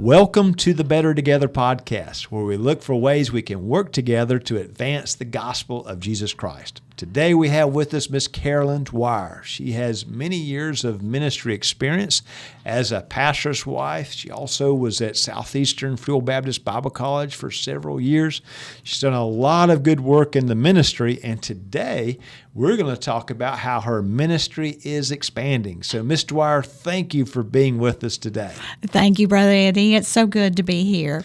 Welcome to the Better Together podcast, where we look for ways we can work together to advance the gospel of Jesus Christ. Today we have with us Miss Carolyn Dwyer. She has many years of ministry experience as a pastor's wife. She also was at Southeastern Free Baptist Bible College for several years. She's done a lot of good work in the ministry, and today we're going to talk about how her ministry is expanding. So, Miss Dwyer, thank you for being with us today. Thank you, Brother Eddie. It's so good to be here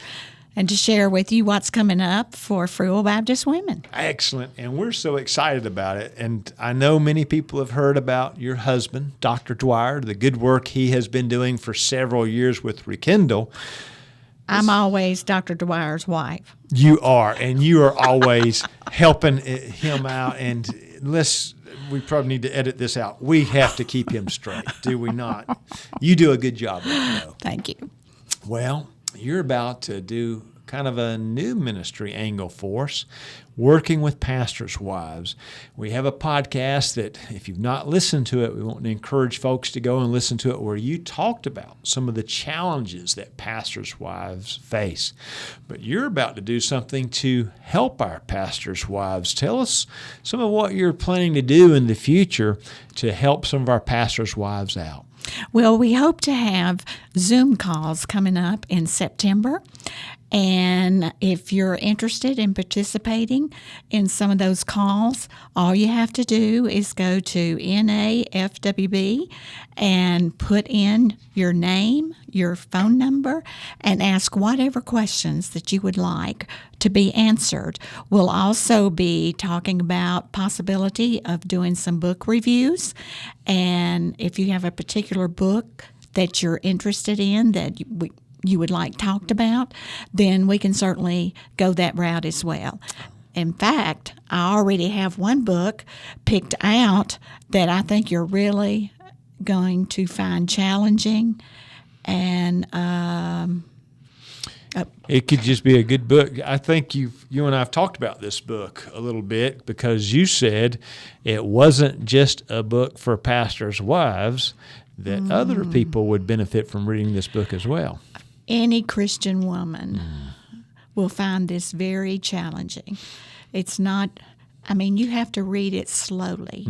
and to share with you what's coming up for Free Baptist women. Excellent. And we're so excited about it. And I know many people have heard about your husband, Dr. Dwyer, the good work he has been doing for several years with Rekindle. I'm always Dr. Dwyer's wife. You are, and you are always helping him out. And we probably need to edit this out. We have to keep him straight, do we not? You do a good job of it, though. Thank you. Well, you're about to do kind of a new ministry angle for us, working with pastors' wives. We have a podcast that, if you've not listened to it, we want to encourage folks to go and listen to it, where you talked about some of the challenges that pastors' wives face. But you're about to do something to help our pastors' wives. Tell us some of what you're planning to do in the future to help some of our pastors' wives out. Well, we hope to have Zoom calls coming up in September. And if you're interested in participating in some of those calls, all you have to do is go to NAFWB and put in your name, your phone number, and ask whatever questions that you would like to be answered. We'll also be talking about possibility of doing some book reviews. And if you have a particular book that you're interested in that you would like talked about, then we can certainly go that route as well. In fact, I already have one book picked out that I think you're really going to find challenging, and it could just be a good book. I think you and I have talked about this book a little bit, because you said it wasn't just a book for pastors' wives, that other people would benefit from reading this book as well. Any Christian woman will find this very challenging. It's not, you have to read it slowly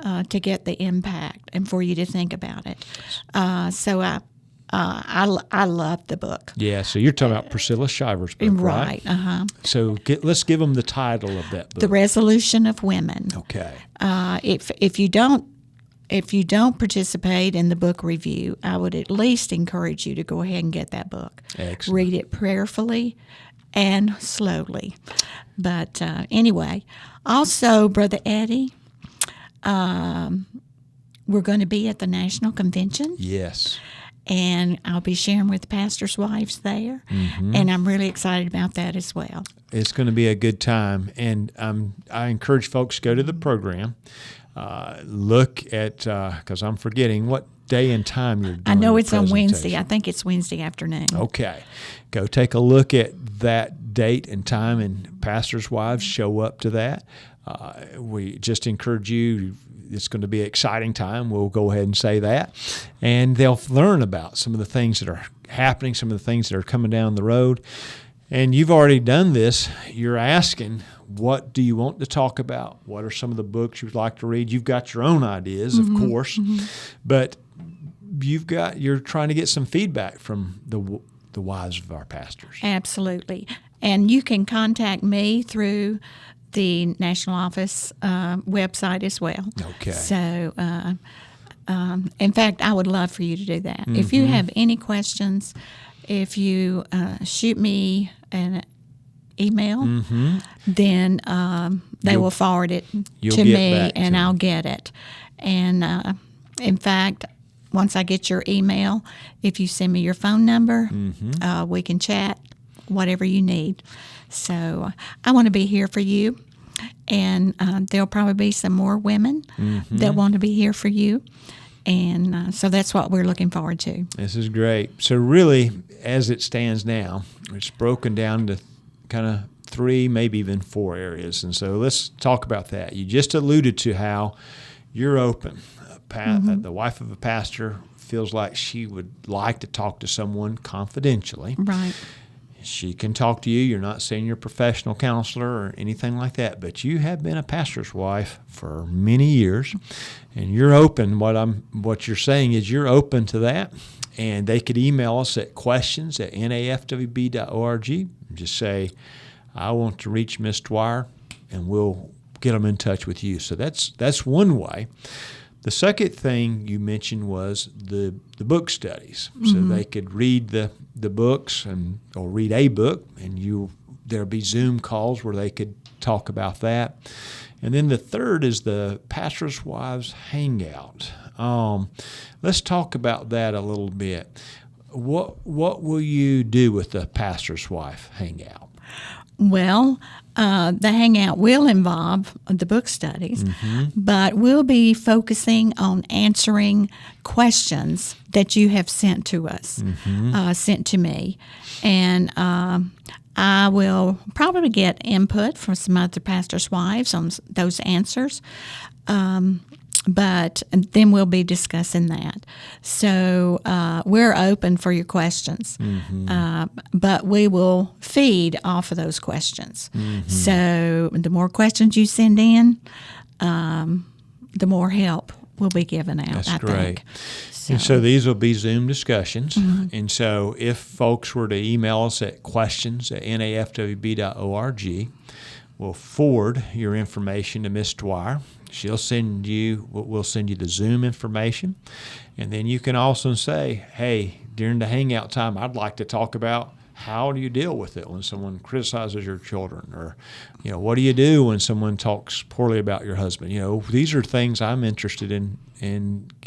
to get the impact and for you to think about it. So I love the book. Yeah, so you're talking about Priscilla Shiver's book, right? Uh-huh. So let's give them the title of that book. The Resolution of Women. Okay. If you don't participate in the book review, I would at least encourage you to go ahead and get that book. Excellent. Read it prayerfully and slowly. But anyway, also, Brother Eddie, we're going to be at the National Convention. Yes. And I'll be sharing with pastors' wives there, and I'm really excited about that as well. It's going to be a good time, and I encourage folks to go to the program. Look at, because I'm forgetting what day and time you're doing. I know it's on Wednesday. I think it's Wednesday afternoon. Okay. Go take a look at that date and time, and pastors' wives show up to that. We just encourage you. It's going to be an exciting time. We'll go ahead and say that. And they'll learn about some of the things that are happening, some of the things that are coming down the road. And you've already done this. You're asking, what do you want to talk about? What are some of the books you'd like to read? You've got your own ideas, of course, but you're trying to get some feedback from the wives of our pastors. Absolutely. And you can contact me through the National Office website as well. Okay. So, in fact, I would love for you to do that. If you have any questions, if you shoot me an email, then they will forward it to me, and I'll get it. And in fact, once I get your email, if you send me your phone number, we can chat, whatever you need. So I want to be here for you, and there'll probably be some more women that want to be here for you. And so that's what we're looking forward to. This is great. So really, as it stands now, it's broken down to kind of 3, maybe even 4 areas. And so let's talk about that. You just alluded to how you're open. the wife of a pastor feels like she would like to talk to someone confidentially, Right. she can talk to you. You're not saying you're a professional counselor or anything like that, but you have been a pastor's wife for many years, and you're open. What you're saying is you're open to that, and they could email us at questions@nafwb.org. Just say, I want to reach Miss Dwyer, and we'll get them in touch with you. So that's one way. The second thing you mentioned was the book studies. So they could read the books or read a book, and there'll be Zoom calls where they could talk about that. And then the third is the Pastor's Wives Hangout. Let's talk about that a little bit. What will you do with the Pastor's Wife Hangout? Well, the Hangout will involve the book studies, but we'll be focusing on answering questions that you have sent to us, sent to me. And I will probably get input from some other pastors' wives on those answers. But then we'll be discussing that. So we're open for your questions, but we will feed off of those questions. So the more questions you send in, the more help will be given out, I think. And so these will be Zoom discussions. And so if folks were to email us at questions@nafwb.org, we'll forward your information to Miss Dwyer. We'll send you the Zoom information. And then you can also say, hey, during the Hangout time, I'd like to talk about how do you deal with it when someone criticizes your children, or, what do you do when someone talks poorly about your husband? These are things I'm interested in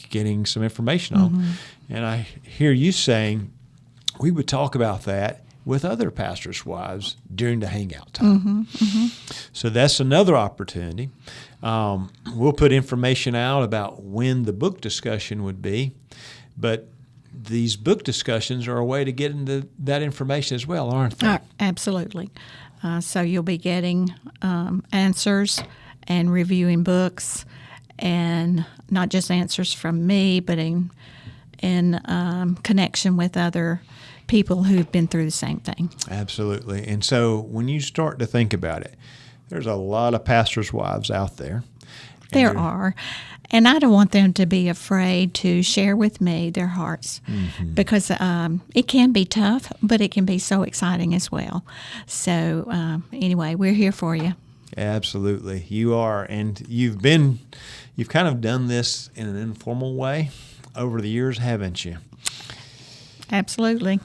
getting some information on. And I hear you saying we would talk about that with other pastors' wives during the Hangout time. So that's another opportunity. We'll put information out about when the book discussion would be, but these book discussions are a way to get into that information as well, aren't they? Absolutely. So you'll be getting answers and reviewing books, and not just answers from me, but in connection with other people who've been through the same thing. Absolutely. And so when you start to think about it, there's a lot of pastors' wives out there. There are. And I don't want them to be afraid to share with me their hearts, because it can be tough, but it can be so exciting as well. So anyway, we're here for you. Absolutely. You are. And you've kind of done this in an informal way over the years, haven't you? Absolutely.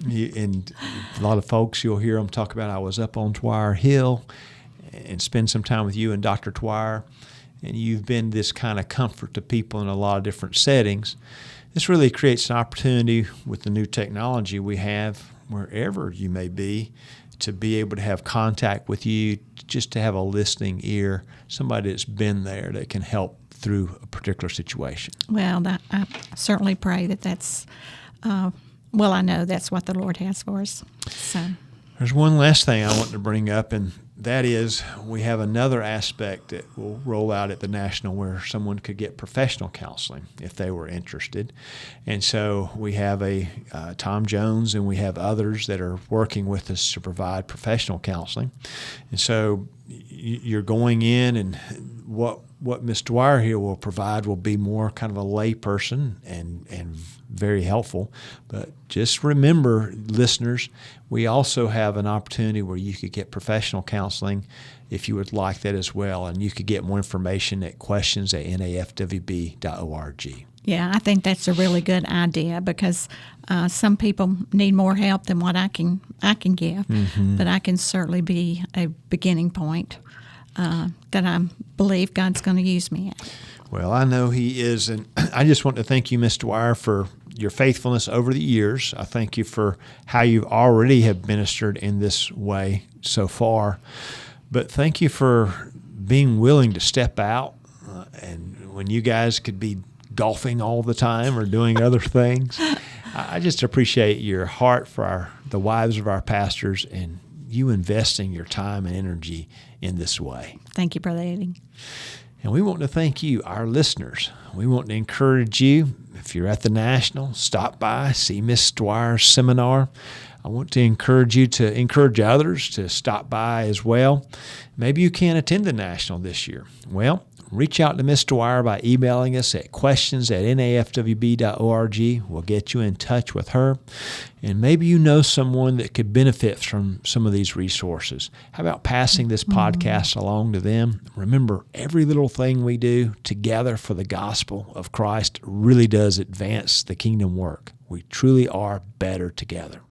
And a lot of folks, you'll hear them talk about, I was up on Dwyer Hill and spend some time with you and Dr. Dwyer, and you've been this kind of comfort to people in a lot of different settings. This really creates an opportunity with the new technology we have, wherever you may be, to be able to have contact with you, just to have a listening ear, somebody that's been there that can help through a particular situation. Well, I certainly pray that's I know that's what the Lord has for us. So there's one last thing I want to bring up, and that is we have another aspect that will roll out at the National where someone could get professional counseling if they were interested. And so we have Tom Jones, and we have others that are working with us to provide professional counseling. And so you're going in, and what Ms. Dwyer here will provide will be more kind of a lay person and very helpful. But just remember, listeners, we also have an opportunity where you could get professional counseling if you would like that as well. And you could get more information at questions@nafwb.org. yeah, I think that's a really good idea, because some people need more help than what I can give, but I can certainly be a beginning point that I believe God's going to use me at. Well, I know He is, and I just want to thank you, Ms. Dwyer, for your faithfulness over the years. I thank you for how you already have ministered in this way so far, but thank you for being willing to step out, and when you guys could be golfing all the time or doing other things. I just appreciate your heart for the wives of our pastors, and you investing your time and energy in this way. Thank you, Brother Eddie. And we want to thank you, our listeners. We want to encourage you, if you're at the National, stop by, see Miss Dwyer's seminar. I want to encourage you to encourage others to stop by as well. Maybe you can't attend the National this year. Well, reach out to Miss Dwyer by emailing us at questions@nafwb.org. We'll get you in touch with her. And maybe you know someone that could benefit from some of these resources. How about passing this podcast along to them? Remember, every little thing we do together for the gospel of Christ really does advance the kingdom work. We truly are better together.